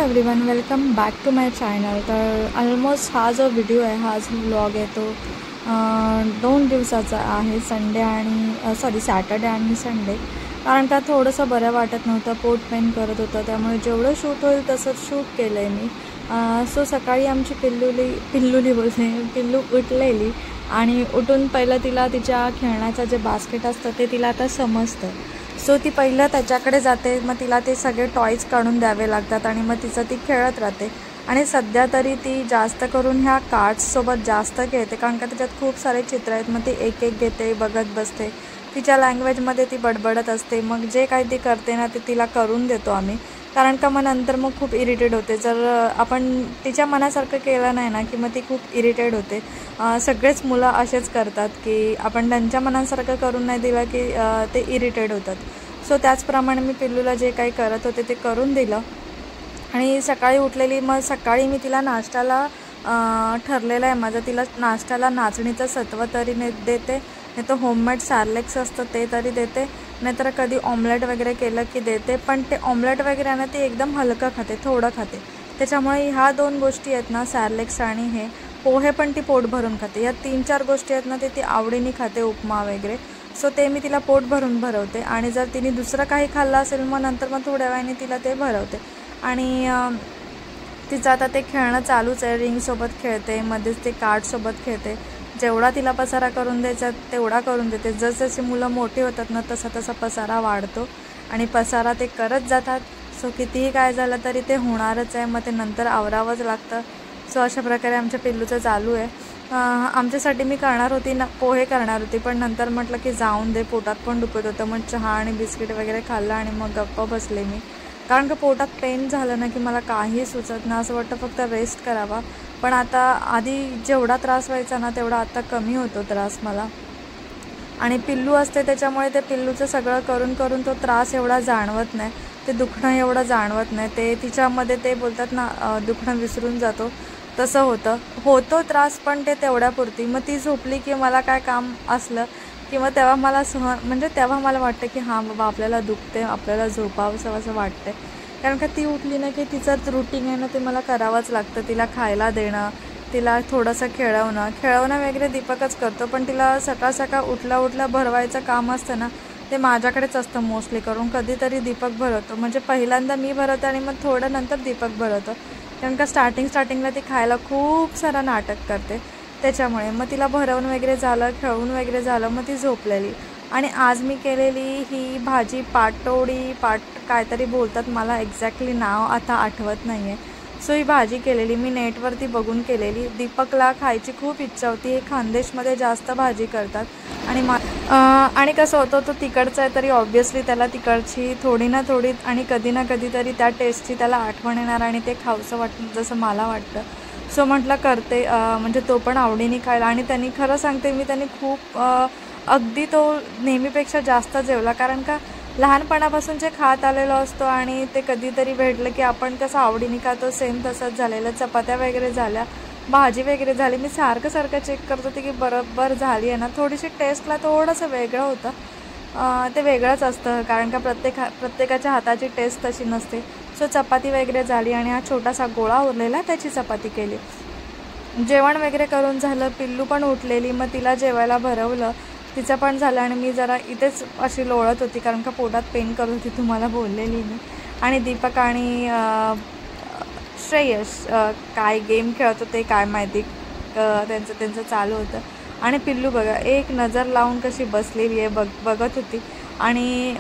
Everyone, welcome back to my channel. तर almost हा जो व्हिडिओ आहे, हा जो व्लॉग आहे तो 2 दिवसाचा आहे, संडे आणि सॅटर्डे आणि संडे। कारण का थोडंसं बरं वाटत नव्हतं, पोट पेन करत होतं, त्यामुळे जेवढं शूट होईल तसंच शूट केलं आहे मी। सो सकाळी आमची पिल्लू उठलेली आणि उठून पहिलं तिला तिच्या खेळण्याचं जे बास्केट असतं ते तिला आता समजतं। सो ती पहिलं त्याच्याकडे जाते, मग तिला ते सगळे टॉयज काढून द्यावे लागतात आणि मग तिचं ती खेळत राहते। आणि सध्या तरी ती जास्त करून ह्या कार्ड्ससोबत जास्त खेळते, कारण का त्याच्यात खूप सारे चित्र आहेत। मग ती एक एक घेते, बघत बसते, तिच्या लँग्वेजमध्ये ती बडबडत असते। मग जे काही ती करते ना ते तिला करून देतो आम्ही, कारण का मग नंतर मग खूप इरिटेट होते जर आपण तिच्या मनासारखं केलं नाही ना की मग ती खूप इरिटेट होते। सगळेच मुलं असेच करतात की आपण त्यांच्या मनासारखं करून नाही दिलं की ते इरिटेट होतात। सो त्याचप्रमाणे मी पिल्लूला जे काही करत होते ते करून दिलं। आणि सकाळी उठलेली, मग सकाळी मी तिला नाश्त्याला ठरलेलं आहे माझं, तिला नाश्त्याला नाचणीचं सत्व तरी देते, नाही तर होममेड सॅरलेक्स असतं ते तरी देते, नाहीतर कधी ऑमलेट वगैरे केलं की देते। पण ते ऑमलेट वगैरे ना ती एकदम हलकं खाते, थोडं खाते। त्याच्यामुळे ह्या 2 गोष्टी आहेत ना, सॅरलेक्स आणि हे पोहे पण ती पोट भरून खाते। या 3-4 गोष्टी आहेत ना ते ती आवडीने खाते, उपमा वगैरे। सो ते मी तिला पोट भरून भरवते। आणि जर तिने दुसरं काही खाल्लं असेल मग नंतर मग थोड्या वेळाने तिला ते भरवते। आणि तिचं आता ते खेळणं चालूच आहे, रिंगसोबत खेळते, मध्येच ते कार्डसोबत खेळते। जेवढा तिला पसारा करून द्यायचा तेवढा करून देते। जसजशी मुलं मोठी होतात ना तसा तसा पसारा वाढतो आणि पसारा ते करत जातात। सो कितीही काय झालं तरी ते होणारच आहे, मग ते नंतर आवरावंच लागतं। सो अशा प्रकारे आमच्या पिल्लूचं चालू आहे। आमच्यासाठी मी करणार होती ना, पोहे करणार होती, पण नंतर म्हटलं की जाऊन दे, पोटात पण दुखत होतं। मग चहा आणि बिस्किट वगैरे खाल्लं आणि मग गप्प बसले मी, कारण का पोटात पेन झालं ना की मला काही सुचत ना, असं वाटतं फक्त रेस्ट करावा। पण आता आधी जेवढा त्रास व्हायचा ना तेवढा आता कमी होतो त्रास मला। आणि पिल्लू असते त्याच्यामुळे ते पिल्लूचं सगळं करून करून तो त्रास एवढा जाणवत नाही, ते दुखणं एवढं जाणवत नाही। ते तिच्यामध्ये ते बोलतात ना दुखणं विसरून जातो, तसं होतो त्रास, पण ते तेवढ्यापुरती। मग ती झोपली की मला काय काम असलं की मग तेव्हा मला तेव्हा मला वाटतं की हां बाबा आपल्याला दुखते, आपल्याला झोपावंसं असं वाटतं। कारण का ती उठली ना की तिचं रुटीन आहे ना ते मला करावंच लागतं। तिला खायला देणं, तिला थोडंसं खेळवणं वगैरे दीपकच करतो, पण तिला सकाळ सकाळ उठल्या भरवायचं काम असतं ना ते माझ्याकडेच असतं मोस्टली करून। कधीतरी दीपक भरवतो, म्हणजे पहिल्यांदा मी भरवते आणि मग थोडं नंतर दीपक भरवतो, कारण का स्टार्टिंगला ती खायला खूप सारा नाटक करते। त्याच्यामुळे मग तिला भरवून वगैरे झालं, खेळवून वगैरे झालं, मग ती झोपलेली। आणि आज मी केलेली ही भाजी काहीतरी बोलतात, मला एक्झॅक्टली नाव आता आठवत नाही आहे। सो ही भाजी केलेली मी नेटवरती बघून केलेली। दीपकला खायची खूप इच्छा होती, हे खानदेशमध्ये जास्त भाजी करतात। आणि कसं होतं, तो तिकडचा आहे तरी ऑब्व्हियसली त्याला तिकडची थोडी ना थोडी आणि कधी ना कधीतरी त्या टेस्टची त्याला आठवण येणार आणि ते खावंसं वाटतं, जसं मला वाटतं। सो म्हटलं करते, म्हणजे तो पण आवडीने खायला। आणि त्यांनी, खरं सांगते मी, त्यांनी खूप अगदी तो नेहमीपेक्षा जास्त जेवला, कारण का लहानपणापासून जे खात आलेलो असतो आणि ते कधीतरी भेटलं की आपण कसं आवडीने खातो, सेम तसंच झालेलं। चपात्या वगैरे झाल्या, भाजी वगैरे झाली, मी सारखं चेक करत होते की बरोबर झाली आहे ना। थोडीशी टेस्टला थोडंसं वेगळं होतं, ते वेगळंच असतं, कारण का प्रत्येकाच्या हाताची टेस्ट तशी नसते। सो चपाती वगैरे झाली आणि हा छोटासा गोळा उरलेला त्याची चपाती केली। जेवण वगैरे करून झालं, पिल्लू पण उठलेली, मग तिला जेवायला भरवलं, तिचं पण झालं। आणि मी जरा इथेच अशी लोळत होती, कारण का पोटात पेन करत होती, तुम्हाला बोललेली मी। आणि दीपक आणि श्रेयस काय गेम खेळत होते काय माहिती, त्यांचं चालू होतं। आणि पिल्लू बघा एक नजर लावून कशी बसलेली आहे, बघत होती। आणि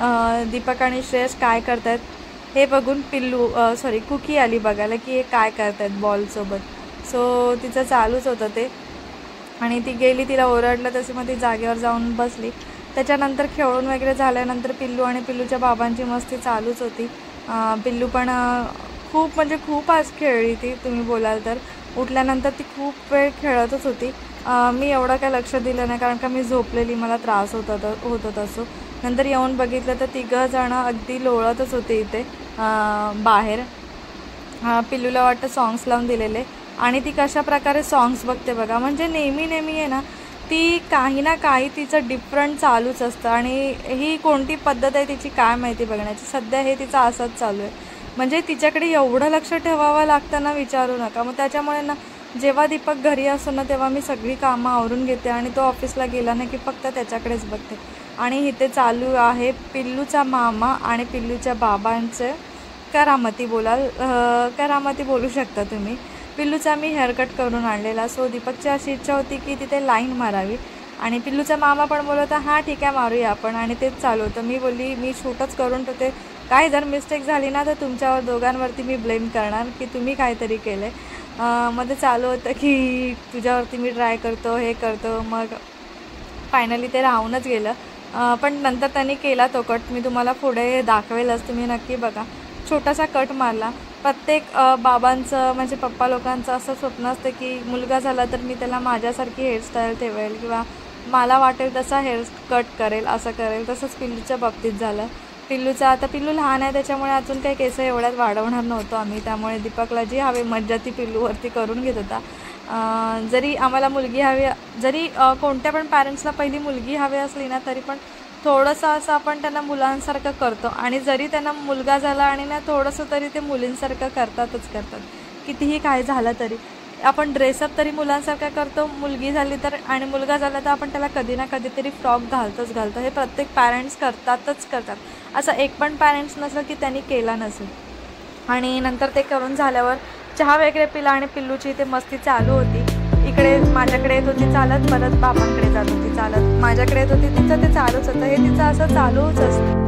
दीपक आणि श्रेयस काय करत आहेत हे बघून कुकी आली बघायला की हे काय करत आहेत बॉलसोबत। सो तिचं चालूच होतं ते, आणि ती गेली, तिला ओरडलं तशी, मग ती जागेवर जाऊन बसली। त्याच्यानंतर खेळून वगैरे झाल्यानंतर पिल्लू आणि पिल्लूच्या बाबांची मस्ती चालूच होती। पिल्लू पण खूप आज खेळली ती, तुम्ही बोलाल तर। उठल्यानंतर ती खूप वेळ खेळतच होती। मी एवढं काय लक्ष दिलं नाही, कारण का मी झोपलेली, मला त्रास होत तसं। नंतर येऊन बघितलं तर 3 जणं अगदी लोळतच होते इथे बाहेर। पिल्लूला वाटतं सॉंग्स लावून दिलेले, आणि ती कशा प्रकारे सॉंग्स बघते बघा, म्हणजे नेहमी आहे ना ती काही ना काही तिचं डिफरंट चालूच असतं। आणि ही कोणती पद्धत आहे तिची काय माहिती बघण्याची, सध्या हे तिचं असंच चालू आहे। म्हणजे तिच्याकडे एवढं लक्ष ठेवावं लागतं ना, विचारू नका. मग त्याच्यामुळे ना जेव्हा दीपक घरी असतो ना तेव्हा मी सगळी कामं आवरून घेते आणि तो ऑफिसला गेला ना की फक्त त्याच्याकडेच बघते. आणि इथे चालू आहे पिल्लूचा मामा आणि पिल्लूच्या बाबांचे करामती करामती बोलू शकता तुम्ही. पिल्लूचा मी हेअरकट करून आणलेला, सो दीपकची अशी इच्छा होती की तिथे लाईन मारावी आणि पिल्लूचा मामा पण बोलत हां ठीक आहे मारूया आपण, आणि तेच चालू होतं. मी बोलली मी शूटच करून ठेवते, काय जर मिस्टेक झाली ना तर तुमच्यावर दोघांवरती मी ब्लेम करणार की तुम्ही काहीतरी केलं आहे. मध्ये चालू होतं की तुझ्यावरती मी ट्राय करतो हे करतो. मग फायनली ते राहूनच गेलं. पण नंतर त्यांनी केला तो कट, मी तुम्हाला पुढे दाखवेलच, तुम्ही नक्की बघा. छोटासा कट मारला. प्रत्येक बाबांचं म्हणजे पप्पा लोकांचं असं स्वप्न असतं की मुलगा झाला तर मी त्याला माझ्यासारखी हेअरस्टाईल ठेवेल किंवा मला वाटेल तसा हेअर कट करेल, असं करेल. तसंच पिल्लूच्या बाबतीत झालं. आता पिल्लू लहान आहे त्याच्यामुळे अजून काही केस एवढ्यात वाढवणार नव्हतो आम्ही, त्यामुळे दीपकला जी हवी मज्जा ती पिल्लूवरती करून घेत होता. जरी आम्हाला मुलगी हवी, जरी कोणत्या पण पॅरेंट्सला पहिली मुलगी हवी असली ना तरी पण थोडंसं असं आपण त्यांना मुलांसारखं करतो, आणि जरी त्यांना मुलगा झाला आणि ना थोडंसं तरी ते मुलींसारखं करतात. कितीही काय झालं तरी आपण ड्रेसअप तरी मुलांसारखा करतो, मुलगी झाली तर, आणि मुलगा झाला तर आपण त्याला कधी ना कधीतरी फ्रॉक घालतो. हे प्रत्येक पॅरेंट्स करतात. असं एक पण पॅरेंट्स नसेल की त्यांनी केला नसेल. आणि नंतर ते करून झाल्यावर चहा वगैरे पिला आणि पिल्लूची इथे मस्ती चालू होती. इकडे माझ्याकडे येत होती चालत, परत बाबांकडे जात होती चालत, माझ्याकडे येत होती, तिचं ते चालूच होतं. हे तिचं असं चालूच असतं.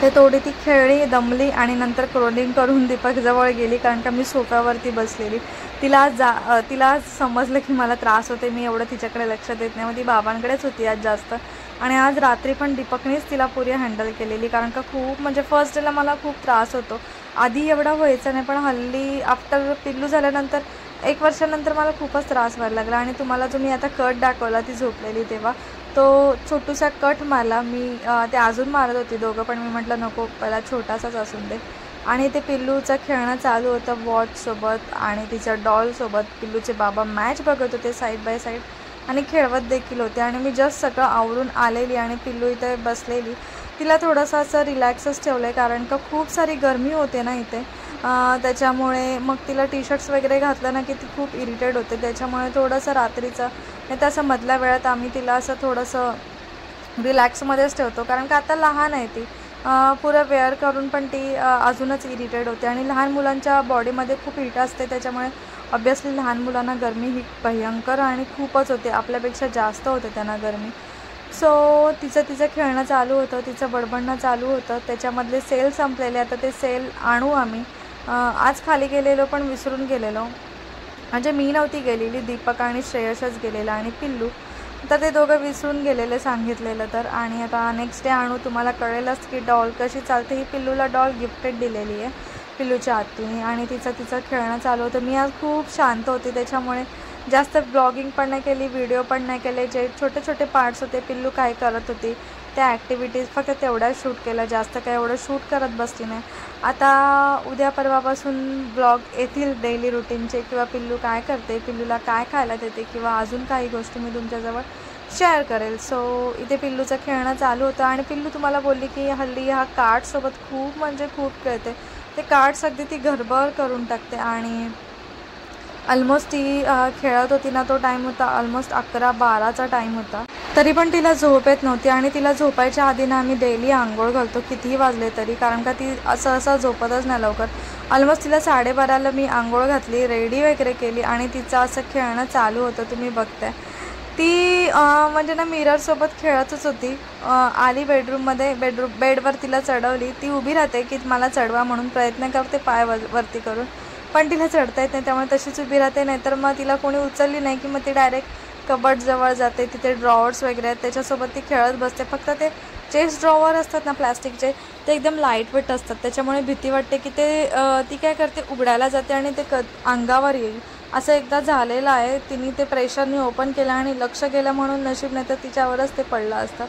ते थोडी ती खेळली, दमली आणि नंतर क्रोलिंग करून दीपकजवळ गेली, कारण का मी सोफ्यावरती बसलेली. तिला समजलं की मला त्रास होते, मी एवढं तिच्याकडे लक्ष देत नाही. मग ती बाबांकडेच होती आज जास्त. आणि आज रात्री पण दीपकनेच तिला पुरी हँडल केलेली, कारण का खूप म्हणजे फर्स्ट डेला मला खूप त्रास होतो. आधी एवढा व्हायचा नाही, पण हल्ली आफ्टर पिल्लू झाल्यानंतर 1 वर्षानंतर मला खूपच त्रास व्हायला लागला. आणि तुम्हाला जो मी आता कट दाखवला ती झोपलेली तेव्हा, तो छोटूसा कट मारला मी. ते अजून मारत होती दोघं, पण मी म्हटलं नको, पहिला छोटासाच असून दे. आणि ते पिल्लूचं खेळणं चालू होतं वॉचसोबत आणि तिच्या डॉलसोबत. पिल्लूचे बाबा मॅच बघत होते साईड बाय साईड आणि खेळवत देखील होते. आणि मी जस्ट सगळं आवरून आलेली आणि पिल्लू इथे बसलेली. तिला थोडंसं असं रिलॅक्सच ठेवलं आहे, कारण का खूप सारी गरमी होते ना इथे, त्याच्यामुळे मग तिला टी शर्ट्स वगैरे घातलं ना की ती खूप इरिटेट होते. त्याच्यामुळे थोडंसं रात्रीचं नाही तर असं मधल्या वेळात आम्ही तिला असं थोडंसं रिलॅक्समध्येच ठेवतो, कारण का आता लहान आहे ती. पुरं वेअर करून पण ती अजूनच इरिटेट होते. आणि लहान मुलांच्या बॉडीमध्ये खूप हीट असते, त्याच्यामुळे ऑब्वियसली लहान मुलांना गरमी ही भयंकर आणि खूपच होते, आपल्यापेक्षा जास्त होते त्यांना गरमी. सो तिचं खेळणं चालू होतं, तिचं बडबडणं चालू होतं. त्याच्यामधले सेल संपलेले, आता ते सेल आणू आम्ही. आज खाली गेलेलो पण विसरून गेलेलो, म्हणजे मी नव्हती गेलेली, दीपक आणि श्रेयसच गेलेला आणि पिल्लू. तर ते दोघं विसरून गेलेले सांगितलेलं तर. आणि आता नेक्स्ट डे आणू. तुम्हाला कळेलच की डॉल कशी चालते. ही पिल्लूला डॉल गिफ्टेड दिलेली आहे पिल्लूच्या आत्तीने, आणि तिचं खेळणं चालू होतं. मी आज खूप शांत होते, त्याच्यामुळे जास्त ब्लॉगिंग पण नाही केली, व्हिडिओ पण नाही केले. जे छोटे छोटे पार्ट्स होते पिल्लू काय करत होती त्या ॲक्टिव्हिटीज फक्त तेवढ्याच शूट केलं, जास्त काय एवढं शूट करत बसली नाही. आता उद्या परवापासून ब्लॉग येतील डेली रुटीनचे, किंवा पिल्लू काय करते, पिल्लूला काय खायला देते, किंवा अजून काही गोष्टी मी तुमच्याजवळ शेअर करेल. सो इथे पिल्लूचं खेळणं चालू होतं. आणि पिल्लू तुम्हाला बोलली की हल्ली ह्या कार्डसोबत खूप म्हणजे खूप खेळते. ते कार्ड्स अगदी ती घरभर करून टाकते. आणि ऑलमोस्ट ती खेळत होती ना, तो टाईम होता ऑलमोस्ट 11-12चा टाईम होता, तरी पण तिला झोप येत नव्हती. आणि तिला झोपायच्या आधी ना आम्ही डेली आंघोळ घालतो कितीही वाजले तरी, कारण का ती असं झोपतच नाही लवकर. ऑलमोस्ट तिला 12:30ला मी आंघोळ घातली, रेडी वगैरे केली, आणि तिचं असं खेळणं चालू होतं. तुम्ही बघताय ती म्हणजे ना मिररसोबत खेळतच होती. आली बेडरूममध्ये, बेडवर तिला चढवली, ती उभी राहते की मला चढवा म्हणून प्रयत्न करते पाय वरती करून, पण तिला चढता येत नाही, त्यामुळे तशीच उभी राहते. नाहीतर मग तिला कोणी उचलली नाही की मग ती डायरेक्ट कबर्डजवळ जाते. तिथे ड्रॉवर्स वगैरे आहेत, त्याच्यासोबत ती खेळत बसते. फक्त ते चेस्ट ड्रॉवर असतात ना प्लॅस्टिकचे, ते एकदम लाईटवेट असतात, त्याच्यामुळे भीती वाटते की ती काय करते, उघडायला जाते आणि ते अंगावर येईल. असं एकदा झालेलं आहे. तिने ते प्रेशरने ओपन केलं आणि लक्ष गेलं म्हणून नशीब, नाही तर तिच्यावरच ते पडलं असतं.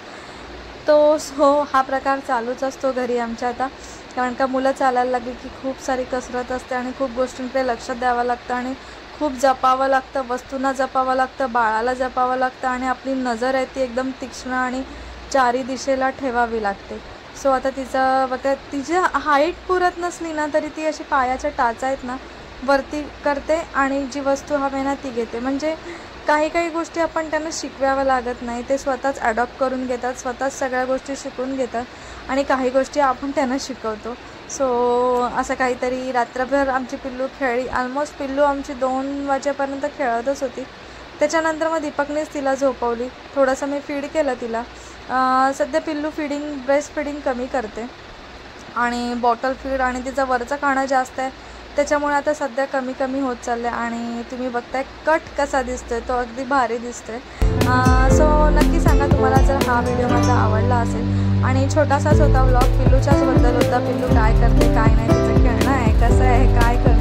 हा प्रकार चालूच असतो घरी आमच्या आता. कारण का मुलं चालायला लागली की खूप सारी कसरत असते आणि खूप गोष्टींकडे लक्ष द्यावं लागतं आणि खूप जपावं लागतं. वस्तूंना जपावं लागतं, बाळाला जपावं लागतं आणि आपली नजर आहे ती एकदम तीक्ष्ण आणि चारी दिशेला ठेवावी लागते. आता तिची हाईट पुरत नसली ना तरी ती अशी पायाच्या टाचा आहेत ना वरती करते आणि जी वस्तू हवी ना ती घेते. म्हणजे काही गोष्टी आपण त्यांना शिकवाव्या लागत नाही, ते स्वतःच ॲडॉप्ट करून घेतात, स्वतःच सगळ्या गोष्टी शिकून घेतात आणि काही गोष्टी आपण त्यांना शिकवतो. असं काहीतरी रात्रभर आमची पिल्लू खेळली. ऑलमोस्ट पिल्लू आमची 2 वाजेपर्यंत खेळतच होती. त्याच्यानंतर मग दीपकनेच तिला झोपवली. थोडंसं मी फीड केलं तिला. सध्या पिल्लू ब्रेस्ट फीडिंग कमी करते आणि बॉटल फीड आणि तिचं वरचं खाणं जास्त आहे, त्याच्यामुळे आता सध्या कमी होत चालले. आणि तुम्ही बघताय कट कसा दिसतोय, तो अगदी भारी दिसतोय. नक्की सांगा तुम्हाला जर हा व्हिडिओ माझा आवडला असेल. आणि छोटासाच होता व्लॉग, पिल्लूच्याच बद्दल होता. पिल्लू काय करते काय नाही, तिचं खेळणं आहे कसं आहे काय करते.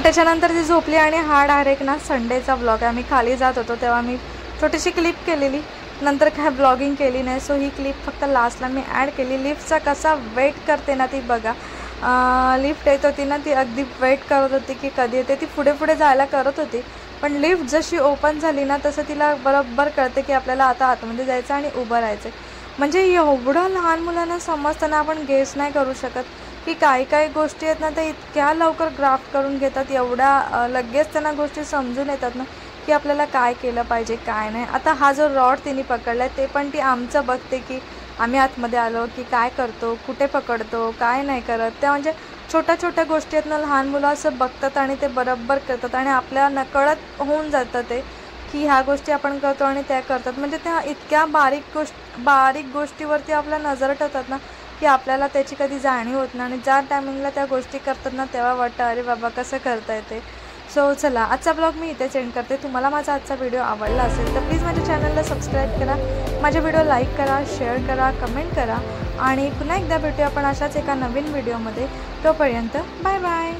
त्याच्यानंतर ती झोपली आणि हा डायरेक्ट ना संडेचा ब्लॉग आहे. आम्ही खाली जात होतो तेव्हा मी छोटीशी क्लिप केलेली, नंतर काय ब्लॉगिंग केली नाही. ही क्लिप फक्त लास्टला मी ॲड केली. लिफ्टचा कसा वेट करते ना ती बघा. लिफ्ट येत होती ना ती अगदी वेट करत होती की कधी येते. ती पुढे जायला करत होती, पण लिफ्ट जशी ओपन झाली ना तसं तिला बरोबर कळते की आपल्याला आता आतमध्ये जायचं आणि उभं राहायचं. म्हणजे एवढं लहान मुलांना समजताना आपण गेस नाही करू शकत की काही गोष्टी आहेत ना ते इतक्या लवकर ग्राफ्ट करून घेतात, एवढ्या लगेच त्यांना गोष्टी समजून येतात ना की आपल्याला काय केलं पाहिजे काय नाही. आता हा जो रॉड तिने पकडला आहे ते पण ती आमचं बघते की आम्ही आतमध्ये आलो की काय करतो, कुठे पकडतो, काय नाही करत. त्या म्हणजे छोट्या गोष्टी आहेत ना लहान मुलं असं बघतात आणि ते बरोबर करतात आणि आपल्या नकळत होऊन जातं ते की ह्या गोष्टी आपण करतो आणि त्या करतात. म्हणजे त्या इतक्या बारीक गोष्टीवरती आपल्या नजर ठेवतात ना की आपल्याला त्याची कधी जाणीव होत नाही आणि ज्या टायमिंगला त्या गोष्टी करतात ना तेव्हा वाटतं अरे बाबा कसं करता येते. चला आजचा ब्लॉग मी इथेच एंड करते. तुम्हाला माझा आजचा व्हिडिओ आवडला असेल तर प्लीज माझ्या चॅनलला सबस्क्राईब करा, माझ्या व्हिडिओ लाईक करा, शेअर करा, कमेंट करा आणि पुन्हा एकदा भेटूया आपण अशाच एका नवीन व्हिडिओमध्ये. तोपर्यंत बाय बाय.